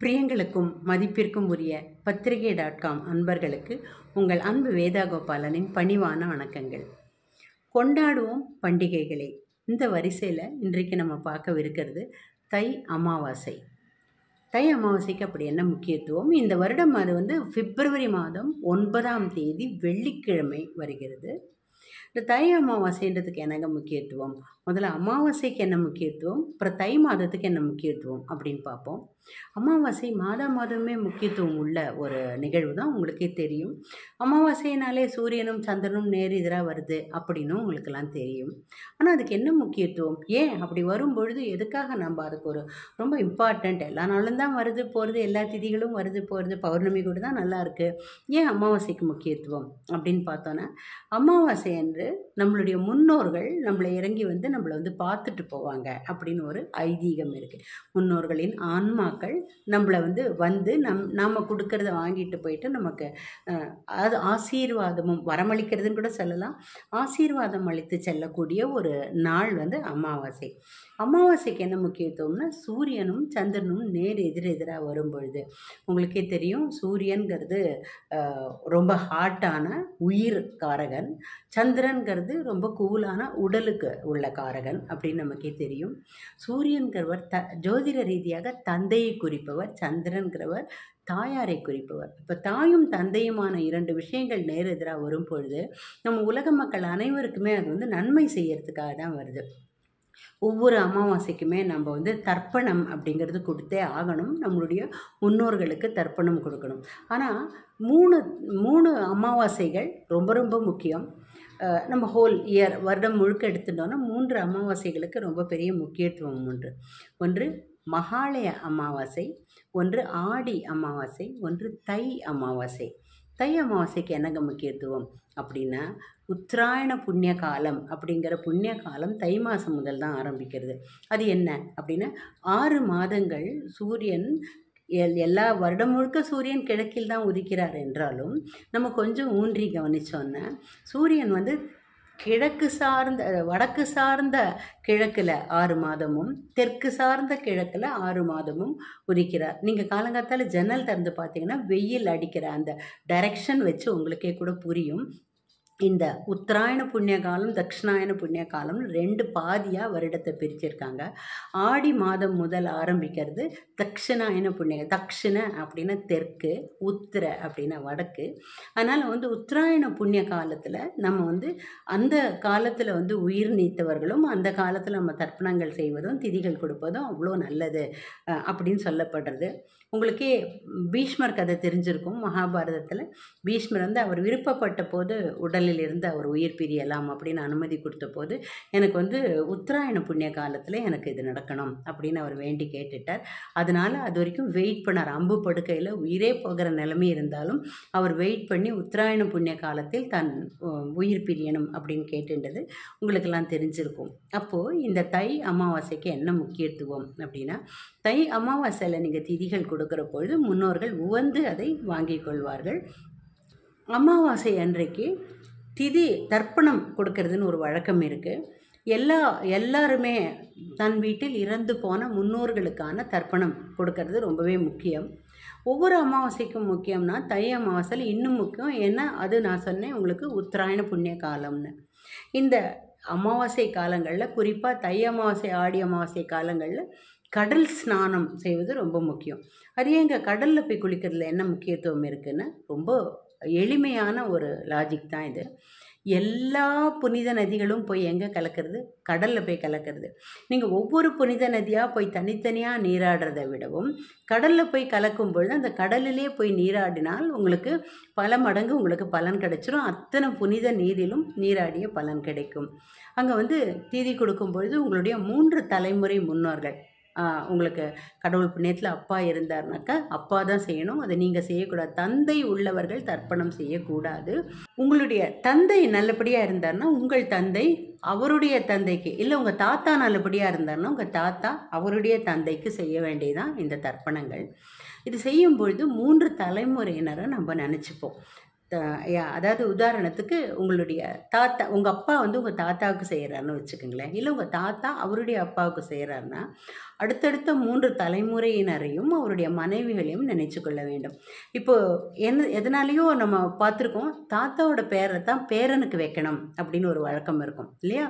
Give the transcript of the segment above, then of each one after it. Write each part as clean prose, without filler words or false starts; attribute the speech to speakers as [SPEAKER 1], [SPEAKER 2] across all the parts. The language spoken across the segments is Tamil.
[SPEAKER 1] பிரியங்களுக்கும் மதிப்பிற்கும் உரிய பத்திரிகை.com அன்பர்களுக்கு உங்கள் அன்பு வேதாகோபாலனின் பணிவான வணக்கங்கள். கொண்டாடுவோம் பண்டிகைகளை. இந்த வரிசையில் இன்றைக்கு நம்ம பார்க்கவிருக்கிறது தை அமாவாசை. தை அமாவாசைக்கு அப்படி என்ன முக்கியத்துவம்? இந்த வருடம் அது பிப்ரவரி மாதம் 9ஆம் தேதி வெள்ளிக்கிழமை வருகிறது. இந்த தை அமாவாசைன்றதுக்கு என்னங்க முக்கியத்துவம்? முதல்ல அமாவாசைக்கு என்ன முக்கியத்துவம், அப்புறம் தை மாதத்துக்கு என்ன முக்கியத்துவம் அப்படின்னு பார்ப்போம். அமாவாசை மாதமே முக்கியத்துவம் உள்ள ஒரு நிகழ்வு தான். உங்களுக்கே தெரியும், அமாவாசைனாலே சூரியனும் சந்திரனும் நேர் எதிராக வருது அப்படின்னும் உங்களுக்கெல்லாம் தெரியும். ஆனால் அதுக்கு என்ன முக்கியத்துவம், ஏன் அப்படி வரும்பொழுது எதுக்காக நம்ம அதுக்கு ஒரு ரொம்ப இம்பார்ட்டண்ட், எல்லா நாளும் தான் வருது போகிறது, எல்லா திதிகளும் வருது போகிறது, பௌர்ணமி கூட தான் நல்லா இருக்குது, ஏன் அமாவாசைக்கு முக்கியத்துவம் அப்படின்னு பார்த்தோன்னா, அமாவாசை என்று நம்மளுடைய முன்னோர்கள் நம்மளை இறங்கி நம்மளை பார்த்துட்டு போவாங்க அப்படின்னு ஒரு ஐதீகம் இருக்குது. முன்னோர்களின் ஆன்மாக்கள் நம்மளை நாம் கொடுக்கறத வாங்கிட்டு போயிட்டு நமக்கு அது ஆசீர்வாதமும் வரமளிக்கிறதுன்னு கூட சொல்லலாம், ஆசீர்வாதம் அளித்து செல்லக்கூடிய ஒரு நாள் அமாவாசை. அமாவாசைக்கு என்ன முக்கியத்துவம்னா, சூரியனும் சந்திரனும் நேர் எதிரெதிராக வரும் பொழுது, உங்களுக்கே தெரியும், சூரியன்கிறது ரொம்ப ஹாட்டான உயிர் காரகன், சந்திரன்கிறது ரொம்ப கூலான உடலுக்கு உள்ள காரகன் அப்படின்னு நமக்கே தெரியும். சூரியன்கிறவர் ஜோதிட ரீதியாக தந்தையை குறிப்பவர், சந்திரன்கிறவர் தாயாரை குறிப்பவர். இப்போ தாயும் தந்தையுமான இரண்டு விஷயங்கள் நேர் எதிராக வரும் பொழுது நம்ம உலக மக்கள் அனைவருக்குமே அது நன்மை செய்யறதுக்காக தான் வருது. ஒவ்வொரு அமாவாசைக்குமே நம்ம தர்ப்பணம் அப்படிங்கிறது கொடுத்தே ஆகணும், நம்மளுடைய முன்னோர்களுக்கு தர்ப்பணம் கொடுக்கணும். ஆனால் மூணு அமாவாசைகள் ரொம்ப ரொம்ப முக்கியம். நம்ம ஹோல் இயர் வருடம் முழுக்க எடுத்துட்டோன்னா 3 அமாவாசைகளுக்கு ரொம்ப பெரிய முக்கியத்துவம் உண்டு. ஒன்று மகாலய அமாவாசை, ஒன்று ஆடி அமாவாசை, ஒன்று தை அமாவாசை. தை அமாவாசைக்கு என்னங்க முக்கியத்துவம் அப்படின்னா, உத்தராயண புண்ணிய காலம் அப்படிங்கிற புண்ணிய காலம் தை மாதம் முதல் தான் ஆரம்பிக்கிறது. அது என்ன அப்படின்னா, 6 மாதங்கள் சூரியன் எல்லா வருடம் முழுக்க சூரியன் கிழக்கில் தான் உதிக்கிறார் என்றாலும், நம்ம கொஞ்சம் ஊன்றி கவனித்தோன்னா, சூரியன் கிழக்கு சார்ந்த வடக்கு சார்ந்த கிழக்கில் 6 மாதமும் தெற்கு சார்ந்த கிழக்கில் 6 மாதமும் உதிக்கிறார். நீங்கள் காலங்காத்தால் ஜன்னல் திறந்து பார்த்தீங்கன்னா வெயில் அடிக்கிற அந்த டைரக்ஷன் வச்சு உங்களுக்கே கூட புரியும். இந்த உத்தராயண புண்ணிய காலம், தட்சிணாயன புண்ணிய காலம்னு 2 பாதியாக வருடத்தை பிரிச்சிருக்காங்க. ஆடி மாதம் முதல் ஆரம்பிக்கிறது தட்சிணாயன புண்ணிய, தட்சிண அப்படின்னா தெற்கு, உத்திர அப்படின்னா வடக்கு. அதனால் உத்தராயண புண்ணிய காலத்தில் நம்ம அந்த காலத்தில் உயிர் நீத்தவர்களும் அந்த காலத்தில் நம்ம தர்ப்பணங்கள் செய்வதும் திதிகள் கொடுப்பதும் அவ்வளோ நல்லது அப்படின்னு சொல்லப்படுறது. உங்களுக்கே பீஷ்மர் கதை தெரிஞ்சிருக்கும். மகாபாரதத்தில் பீஷ்மர் அவர் விருப்பப்பட்ட போது உடலில் இருந்து அவர் உயிர் பிரியலாம் அப்படின்னு அனுமதி கொடுத்த போது, எனக்கு உத்தராயண புண்ணிய காலத்தில் எனக்கு இது நடக்கணும் அப்படின்னு அவர் வேண்டி கேட்டுட்டார். அதனால் அது வரைக்கும் வெயிட் பண்ணார். அம்பு படுக்கையில் உயிரே போகிற நிலைமை இருந்தாலும் அவர் வெயிட் பண்ணி உத்தராயண புண்ணிய காலத்தில் தன் உயிர் பிரியணும் அப்படின்னு கேட்டுன்றது உங்களுக்கெல்லாம் தெரிஞ்சிருக்கும். அப்போது இந்த தை அமாவாசைக்கு என்ன முக்கியத்துவம் அப்படின்னா, தை அமாவாசையில் நீங்கள் திதிகள் கொடுக்குற பொழுது முன்னோர்கள் உவந்து அதை வாங்கிக் கொள்வார்கள். அமாவாசை அன்றைக்கு திதி தர்ப்பணம் கொடுக்கறதுன்னு ஒரு வழக்கம் இருக்குது. எல்லாருமே தன் வீட்டில் இறந்து போன முன்னோர்களுக்கான தர்ப்பணம் கொடுக்கறது ரொம்பவே முக்கியம். ஒவ்வொரு அமாவாசைக்கும் முக்கியம்னா தை அமாவாசையில் இன்னும் முக்கியம். ஏன்னா அது நான் சொன்னேன் உங்களுக்கு உத்தராயண புண்ணிய காலம்னு. இந்த அமாவாசை காலங்களில், குறிப்பாக தை அமாவாசை ஆடி அமாவாசை காலங்களில் கடல் ஸ்நானம் செய்வது ரொம்ப முக்கியம். அது ஏங்க கடலில் போய் குளிக்கிறதுல என்ன முக்கியத்துவம் இருக்குன்னு, ரொம்ப எளிமையான ஒரு லாஜிக் தான் இது. எல்லா புனித நதிகளும் போய் எங்கே கலக்கிறது? கடலில் போய் கலக்கிறது. நீங்கள் ஒவ்வொரு புனித நதியாக போய் தனித்தனியாக நீராடுறதை விடவும் கடலில் போய் கலக்கும் பொழுது அந்த கடலிலே போய் நீராடினால் உங்களுக்கு பல மடங்கு உங்களுக்கு பலன் கிடைச்சிரும். அத்தனை புனித நீரிலும் நீராடிய பலன் கிடைக்கும். அங்கே திதி கொடுக்கும் பொழுது உங்களுடைய 3 தலைமுறை முன்னோர்கள், உங்களுக்கு கடவுள் புண்ணியத்தில் அப்பா இருந்தார்னாக்கா அப்பா தான் செய்யணும், அதை நீங்கள் செய்யக்கூடாது. தந்தை உள்ளவர்கள் தர்ப்பணம் செய்யக்கூடாது. உங்களுடைய தந்தை நல்லபடியாக இருந்தார்னா உங்கள் தந்தை அவருடைய தந்தைக்கு, இல்லை உங்கள் தாத்தா நல்லபடியாக இருந்தார்னா உங்கள் தாத்தா அவருடைய தந்தைக்கு செய்ய வேண்டியதான் இந்த தர்ப்பணங்கள். இது செய்யும் பொழுது 3 தலைமுறையினரை நம்ம நினச்சிப்போம். அதாவது உதாரணத்துக்கு உங்களுடைய தாத்தா, உங்கள் அப்பா வந்து உங்கள் தாத்தாவுக்கு செய்கிறாருன்னு வச்சுக்கோங்களேன், இல்லை உங்கள் தாத்தா அவருடைய அப்பாவுக்கு செய்கிறாருன்னா அடுத்தடுத்த 3 தலைமுறையினரையும் அவருடைய மனைவிகளையும் நினைச்சு கொள்ள வேண்டும். இப்போ எதனாலேயோ நம்ம பார்த்துருக்கோம், தாத்தாவோட பேரை தான் பேரனுக்கு வைக்கணும் அப்படின்னு ஒரு வழக்கம் இருக்கும் இல்லையா?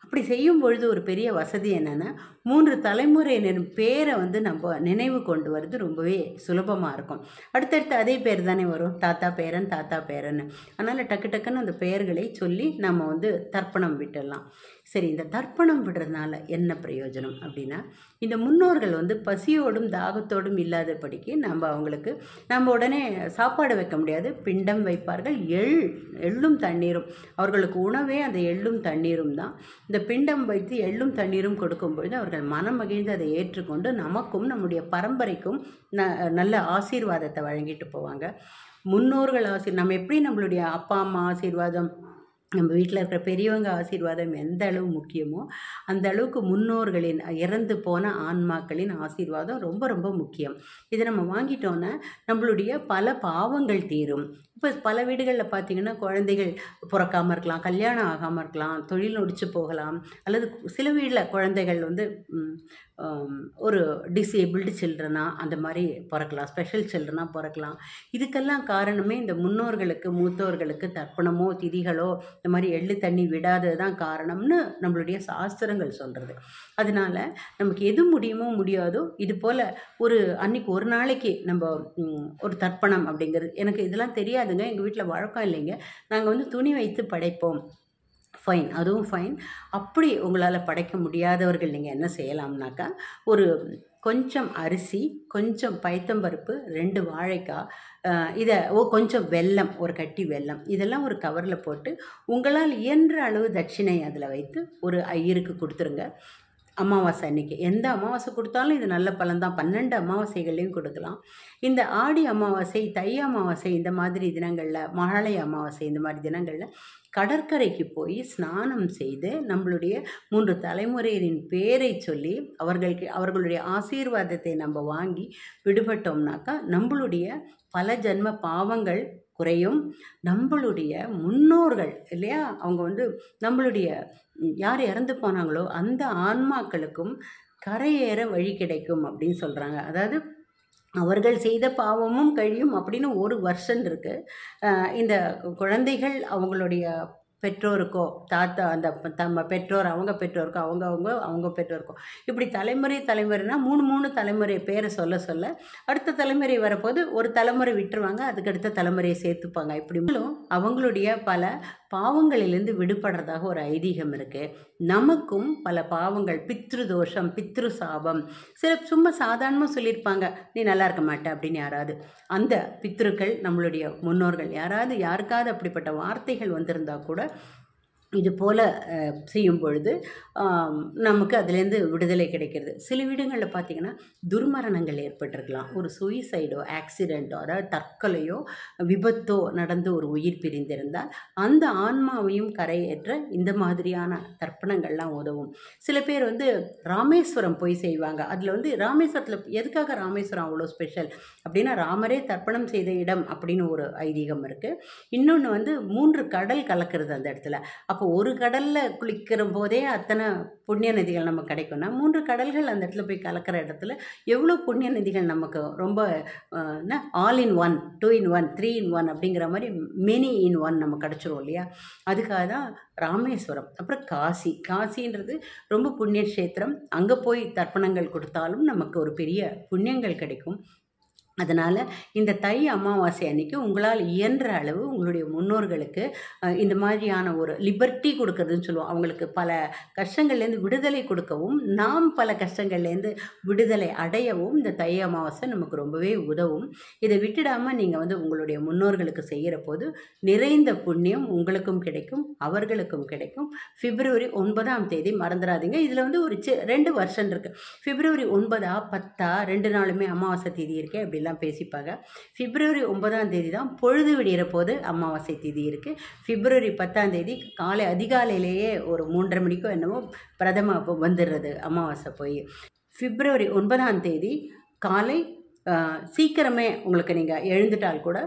[SPEAKER 1] அப்படி செய்யும் பொழுது ஒரு பெரிய வசதி என்னென்னா 3 தலைமுறையினரின் பேரை வந்து நம்ம நினைவு கொண்டு வர்றது ரொம்பவே சுலபமாக இருக்கும். அடுத்தடுத்து அதே பேர் தானே வரும், தாத்தா பேரன் தாத்தா பேரன். அதனால் டக்கு டக்குன்னு அந்த பெயர்களை சொல்லி நம்ம வந்து தர்ப்பணம் விட்டுடலாம். சரி, இந்த தர்ப்பணம் விடுறதுனால என்ன பிரயோஜனம் அப்படின்னா, இந்த முன்னோர்கள் வந்து பசியோடும் தாகத்தோடும் இல்லாதபடிக்கு நம்ம உடனே சாப்பாடு வைக்க முடியாது, பிண்டம் வைப்பார்கள். எள்ளும் தண்ணீரும், அவர்களுக்கு உணவே அந்த எள்ளும் தண்ணீரும் தான். இந்த பிண்டம் வைத்து எள்ளும் தண்ணீரும் கொடுக்கும்பொழுது அவர்கள் மனம் மகிழ்ந்து அதை ஏற்றுக்கொண்டு நமக்கும் நம்முடைய பரம்பரைக்கும் நல்ல ஆசீர்வாதத்தை வழங்கிட்டு போவாங்க. முன்னோர்கள் நம்ம எப்படி நம்மளுடைய அப்பா அம்மா ஆசீர்வாதம், நம்ம வீட்டில் இருக்கிற பெரியவங்க ஆசீர்வாதம் எந்த அளவு முக்கியமோ அந்த அளவுக்கு முன்னோர்களின் இறந்து போன ஆன்மாக்களின் ஆசீர்வாதம் ரொம்ப ரொம்ப முக்கியம். இதை நம்ம வாங்கிட்டோன்னா நம்மளுடைய பல பாவங்கள் தீரும். இப்போ பல வீடுகளில் பார்த்திங்கன்னா குழந்தைகள் பிறக்காமல் இருக்கலாம், கல்யாணம் ஆகாமல் இருக்கலாம், தொழில் நொடிச்சு போகலாம், அல்லது சில வீட்டில் குழந்தைகள் வந்து ஒரு டிசேபிள்டு சில்ட்ரனாக அந்த மாதிரி பிறக்கலாம், ஸ்பெஷல் சில்ட்ரனாக பிறக்கலாம். இதுக்கெல்லாம் காரணமே இந்த முன்னோர்களுக்கு மூத்தோர்களுக்கு தர்ப்பணமோ திதிகளோ இந்த மாதிரி எள்ளு தண்ணி விடாதது தான் காரணம்னு நம்மளுடைய சாஸ்திரங்கள் சொல்கிறது. அதனால் நமக்கு எது முடியாதோ இது போல் அன்றைக்கி ஒரு நாளைக்கு நம்ம ஒரு தர்ப்பணம் அப்படிங்கிறது, எனக்கு இதெல்லாம் தெரியாதுங்க, எங்கள் வீட்டில் வழக்கம் இல்லைங்க, நாங்கள் வந்து துணி வைத்து படைப்போம், ஃபைன், அதுவும் ஃபைன். அப்படி உங்களால் படைக்க முடியாதவர்கள் நீங்கள் என்ன செய்யலாம்னாக்கா, கொஞ்சம் அரிசி, கொஞ்சம் பைத்தம்பருப்பு, 2 வாழைக்காய், இதை கொஞ்சம் வெல்லம், ஒரு கட்டி வெல்லம், இதெல்லாம் ஒரு கவரில் போட்டு உங்களால் இயன்ற அளவு தட்சிணை அதில் வைத்து ஒரு ஐயருக்கு கொடுத்துருங்க. அமாவாசை அன்றைக்கி எந்த அமாவாசை கொடுத்தாலும் இது நல்ல பலன்தான். 12 அமாவாசைகள்லையும் கொடுக்கலாம். இந்த ஆடி அமாவாசை, தை அமாவாசை, இந்த மாதிரி தினங்களில், மழலை அமாவாசை, இந்த மாதிரி தினங்களில் கடற்கரைக்கு போய் ஸ்நானம் செய்து நம்மளுடைய 3 தலைமுறையினரின் பேரை சொல்லி அவர்களுடைய ஆசீர்வாதத்தை நம்ம வாங்கி விடுபட்டோம்னாக்கா நம்மளுடைய பல ஜென்ம பாவங்கள் குறையும். நம்மளுடைய முன்னோர்கள் இல்லையா, அவங்க வந்து நம்மளுடைய யார் இறந்து போனாங்களோ அந்த ஆன்மாக்களுக்கும் கரையேற வழி கிடைக்கும் அப்படின்னு சொல்கிறாங்க. அதாவது அவர்கள் செய்த பாவமும் கழியும் அப்படின்னு ஒரு வருஷன் இருக்குது. இந்த குழந்தைகள் அவங்களுடைய பெற்றோருக்கோ, தாத்தா அந்த நம்ம பெற்றோர் அவங்க பெற்றோருக்கோ, அவங்க பெற்றோருக்கோ, இப்படி தலைமுறைனா 3 தலைமுறை பேரை சொல்ல அடுத்த தலைமுறை வரப்போது ஒரு தலைமுறை விட்டுருவாங்க, அதுக்கு அடுத்த தலைமுறையை சேர்த்துப்பாங்க. இப்படி அவங்களுடைய பல பாவங்களிலிருந்து விடுபடுறதாக ஒரு ஐதீகம் இருக்குது. நமக்கும் பல பாவங்கள், பித்ரு தோஷம், பித்ரு சாபம், சில சும்மா சாதாரணமாக சொல்லியிருப்பாங்க, நீ நல்லா இருக்க மாட்டே அப்படின்னு யாராவது, அந்த பித்ருக்கள் நம்மளுடைய முன்னோர்கள் யாருக்காவது அப்படிப்பட்ட வார்த்தைகள் வந்திருந்தால் கூட இது போல் செய்யும் பொழுது நமக்கு அதுலேருந்து விடுதலை கிடைக்கிறது. சில வீடுகளில் பார்த்திங்கன்னா துர்மரணங்கள் ஏற்பட்டிருக்கலாம், ஒரு சூயிசைடோ ஆக்சிடெண்ட்டோ, அதாவது தற்கொலையோ விபத்தோ நடந்து ஒரு உயிர் பிரிந்திருந்தால் அந்த ஆன்மாவையும் கரையேற்ற இந்த மாதிரியான தர்ப்பணங்கள்லாம் உதவும். சில பேர் வந்து ராமேஸ்வரம் போய் செய்வாங்க. அதில் வந்து ராமேஸ்வரத்தில் எதுக்காக ராமேஸ்வரம் அவ்வளோ ஸ்பெஷல் அப்படின்னா, ராமரே தர்ப்பணம் செய்த இடம் அப்படின்னு ஒரு ஐதீகம் இருக்குது. இன்னொன்று வந்து 3 கடல் கலக்கிறது அந்த இடத்துல. அப்போ ஒரு கடலில் குளிக்கிற போதே அத்தனை புண்ணிய நதிகள் நமக்கு கிடைக்கும்னா 3 கடல்கள் அந்த இடத்துல போய் கலக்கிற இடத்துல எவ்வளோ புண்ணிய நதிகள் நமக்கு ரொம்ப all in one, 2 in 1, 3 in 1 அப்படிங்கிற மாதிரி மெனி இன் ஒன் நம்ம கிடச்சிரும் இல்லையா. அதுக்காக தான் ராமேஸ்வரம். அப்புறம் காசின்றது ரொம்ப புண்ணிய கஷேத்திரம். அங்கே போய் தர்ப்பணங்கள் கொடுத்தாலும் நமக்கு ஒரு பெரிய புண்ணியங்கள் கிடைக்கும். அதனால் இந்த தை அமாவாசை அன்றைக்கி உங்களால் இயன்ற அளவு உங்களுடைய முன்னோர்களுக்கு இந்த மாதிரியான ஒரு லிபர்ட்டி கொடுக்கறதுன்னு சொல்லுவோம். அவங்களுக்கு பல கஷ்டங்கள்லேருந்து விடுதலை கொடுக்கவும், நாம் பல கஷ்டங்கள்லேருந்து விடுதலை அடையவும் இந்த தை அமாவாசை நமக்கு ரொம்பவே உதவும். இதை விட்டுடாமல் நீங்கள் வந்து உங்களுடைய முன்னோர்களுக்கு செய்கிற போது நிறைந்த புண்ணியம் உங்களுக்கும் கிடைக்கும், அவர்களுக்கும் கிடைக்கும். February 9 மறந்துடாதீங்க. இதில் வந்து ஒரு 2 வருஷம் இருக்குது. February 9 10 2 நாளுமே அமாவாசை தேதி இருக்கே அப்படிலாம் பேசிப்பாங்க. February 9 தான் பொழுது விடிகிற போது அமாவாசை தேதி இருக்குது. February 10 காலை அதிகாலையிலேயே ஒரு 3:30 மணிக்கோ என்னவோ பிரதம வந்துடுறது அமாவாசை போய். February 9 காலை சீக்கிரமே உங்களுக்கு நீங்கள் எழுந்துட்டால் கூட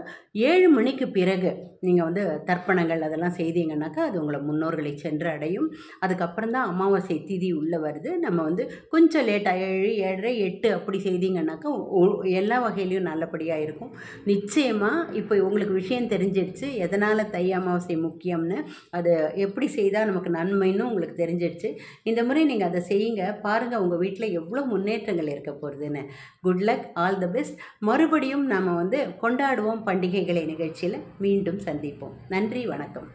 [SPEAKER 1] 7 மணிக்கு பிறகு நீங்கள் வந்து தர்ப்பணங்கள் அதெல்லாம் செய்தீங்கன்னாக்கா அது உங்களை முன்னோர்களை சென்று அடையும். அதுக்கப்புறம் தான் அமாவாசை திதி உள்ளே வருது. நம்ம வந்து கொஞ்சம் லேட்டாக 7, 7:30, 8 அப்படி செய்தீங்கன்னாக்கா எல்லா வகையிலையும் நல்லபடியாக இருக்கும். நிச்சயமாக இப்போ உங்களுக்கு விஷயம் தெரிஞ்சிடுச்சு எதனால் தை அமாவாசை முக்கியம்னு, அது எப்படி செய்தால் நமக்கு நன்மைன்னு உங்களுக்கு தெரிஞ்சிடுச்சு. இந்த முறை நீங்கள் அதை செய்யுங்க. பாருங்கள் உங்கள் வீட்டில் எவ்வளோ முன்னேற்றங்கள் இருக்க போகிறதுன்னு. Good luck, all the best. மறுபடியும் நாம் வந்து கொண்டாடுவோம் பண்டிகைகளை நிகழ்ச்சியில் மீண்டும் சந்திப்போம். நன்றி, வணக்கம்.